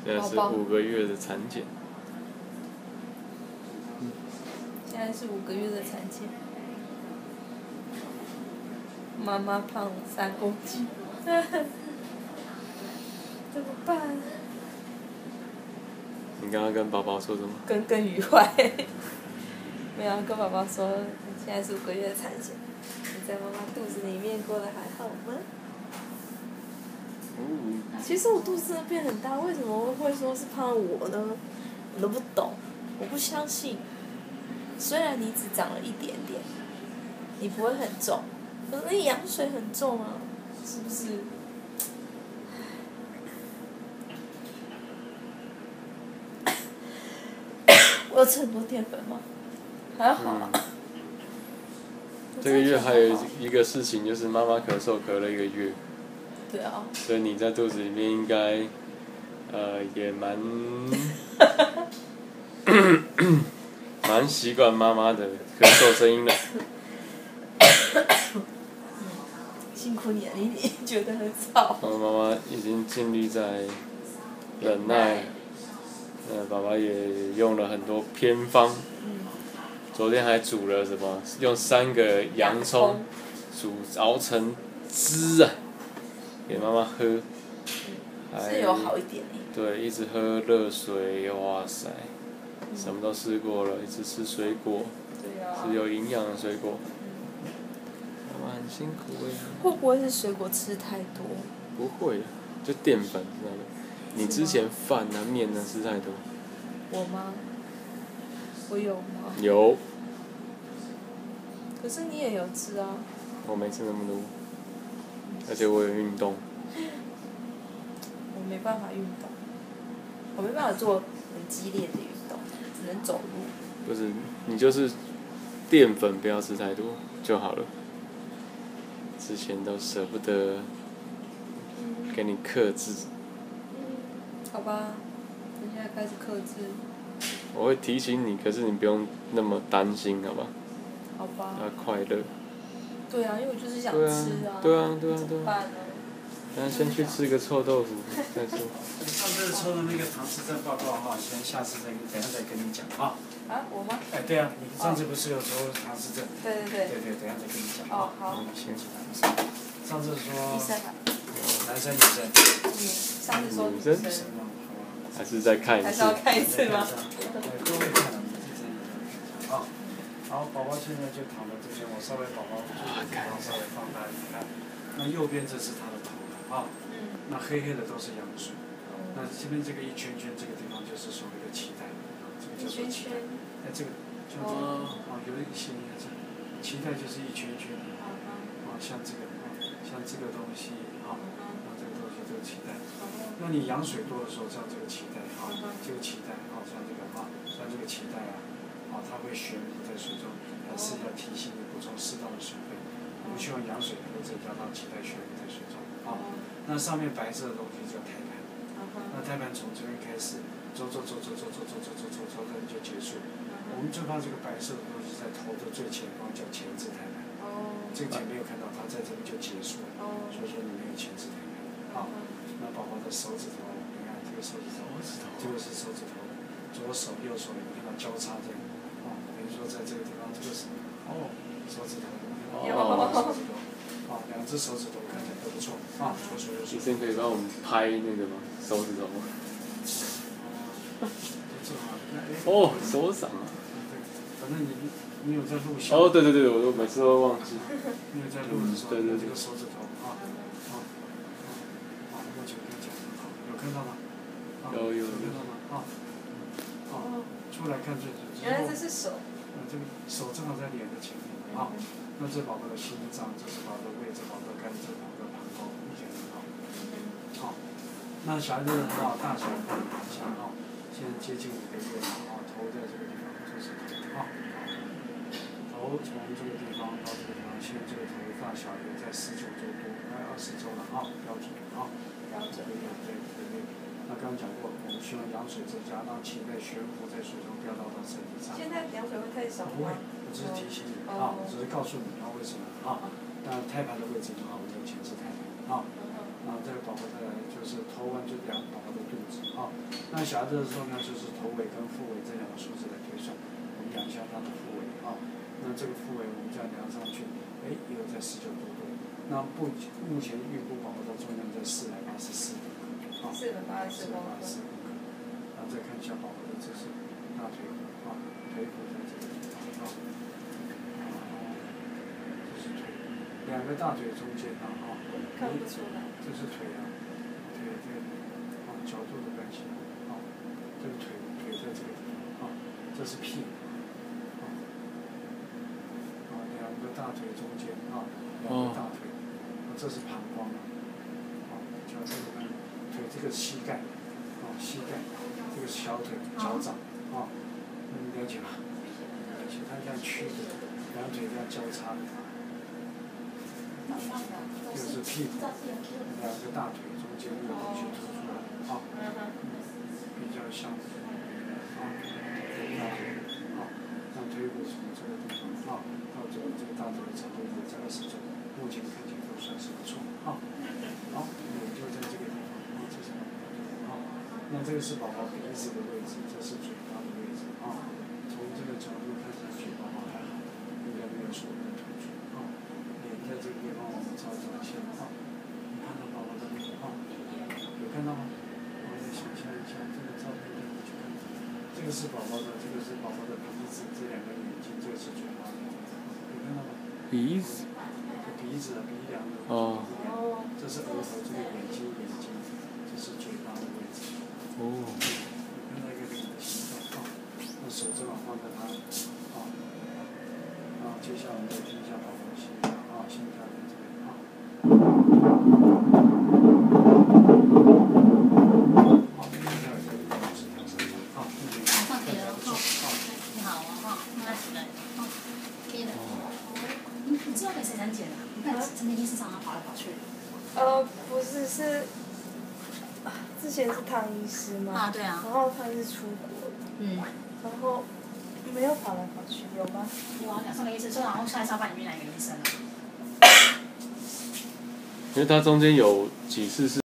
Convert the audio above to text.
现在是5个月的产检。现在是5个月的产检。妈妈胖3公斤，怎么办？你刚刚跟宝宝说什么？耿耿于怀。没有跟宝宝说，现在是5个月的产检，你在妈妈肚子里面过得还好吗？其实我肚子真的变很大，为什么会说是胖我呢？我都不懂，我不相信。虽然你只长了一点点，你不会很重，可是你羊水很重啊，是不是？我有吃很多淀粉吗？还好。这个月还有一个事情，就是妈妈咳嗽咳了1个月。对啊。所以你在肚子里面应该，也蛮蛮习惯妈妈的咳嗽声音的。辛苦你了，你觉得很吵。妈妈已经尽力在忍耐，爸爸也用了很多偏方。昨天还煮了什么？用3个洋葱熬成汁啊，给妈妈喝。是有好一点对，一直喝热水，哇塞，什么都试过了，一直吃水果，吃有营养的水果。妈妈很辛苦哎。会不会是水果吃太多？不会，就淀粉，知道吗？你之前饭啊面啊吃太多。我吗？我有吗？有。可是你也有吃啊。我没吃那么多，而且我有运动。我没办法运动，我没办法做很激烈的运动，只能走路。不是，你就是淀粉不要吃太多就好了。之前都舍不得给你克制。好吧，我现在开始克制。我会提醒你，可是你不用那么担心，好吧？好吧。要快乐。对啊，因为我就是想吃啊。对啊。怎么办呢？那先去吃个臭豆腐再说。上次抽的那个唐氏症报告哈，下次等一下再跟你讲啊。啊，我吗？哎，对啊，你上次不是有抽唐氏症？对，等一下再跟你讲。哦，好。先讲。上次说。医生啊。男生女生。上次说女生。还是再看一次。还是要看一次吗？各位看了，啊，好，宝宝现在就躺在这边，我稍微宝宝稍微放大一点看，那右边这是他的头啊，那黑黑的都是羊水，那这边这个一圈圈这个地方就是所谓的脐带，这个叫做脐带，那这个叫做有一些脐带就是一圈圈，像这个像这个东西这个东西这个脐带，那你羊水多的时候，像这个脐带这个脐带像这个像这个脐带它会悬浮在水中，还是要提醒你补充适当的水分。我们希望羊水能够增加到脐带悬浮在水中那上面白色的东西叫胎盘，那胎盘从这边开始走，这里就结束。我们最怕这个白色的东西在头的最前方叫前置胎盘，这个姐没有看到，它在这边就结束了，所以说你没有前置胎盘那宝宝的手指头，你看这个手指头，这个是手指头，左手右手，你看到交叉这样，比如说在这个地方，这个是手指头，手指头，2只手指头看起来都不错左手右手。医生可以帮我们拍那个吗？手指头吗？手掌啊。反正你有在录像。对，我每次都忘记。你有在录的时候，这个手指头我就跟你讲有看到吗？有看到吗？出来看这原来这是手。这个手正好在脸的前面那这宝宝的心脏，这是宝宝的胃，这宝宝的肝，这宝宝的膀胱，目前很好。那小孩子很好，大小不影响现在接近5个月了头在这个地方，这是头头从这个地方到这个地方，现在这个头的大小也在19周多，快20周了标准标准对。那刚刚讲过，我们希望羊水增加，让脐带悬浮在水中，不要到身体上。现在羊水会太少吗？不会，我只是提醒你只是告诉你为什么那胎盘的位置很好，我们有前置胎盘那这个宝宝再来就是头完就量宝宝的肚子啊。那小孩子的时候呢，就是头尾跟腹围这两个数字来推算，我们量一下他的腹围啊。那这个腹围我们这样量上去，也有在19多度。那目前预估宝宝的重量在484公克啊。484公克。然后再看一下宝宝的这是大腿骨啊，腿骨在这个地方啊。这是腿，两个大腿中间啊。看不出来。这是腿啊，腿这个角度的关系啊，这个腿在这个地方啊，这是屁股两个大腿中间两个大腿，这是膀胱脚这个腿这个膝盖膝盖这个小腿脚掌了解吗？了解，它这样曲的，两腿这样交叉的。就是屁股，两个大腿中间有东西凸出来比较像大腿让腿骨从这个地方到这个大腿的长度有在20周，目前看起来都算是不错也就在这个地方这是那这个是宝宝鼻子的位置，这是嘴巴的位置从这个角度看上去宝宝还好，应该没有说的突出脸在这个地方我们照一下你看到宝宝的脸有看到吗？我再想象一下这个照片里面去看，这个是宝宝的，这个是宝宝的鼻子，这两个眼睛，这个是嘴巴，有看到吗？鼻子。鼻子鼻梁的这是额头，这个眼睛，这是嘴巴的位置。有看到一个脸的形状那手正好放在它接下来我们再听一下宝宝的心跳心跳在这边你好那是的可以的。你知道给谁产检的？你看陈天医师常常跑来跑去。不是，是之前是汤医师嘛。对啊。然后他是出国。然后没有跑来跑去，有吗？有啊，2、3个医生，然后下一次班里面来一个医生了。因为他中间有几次是。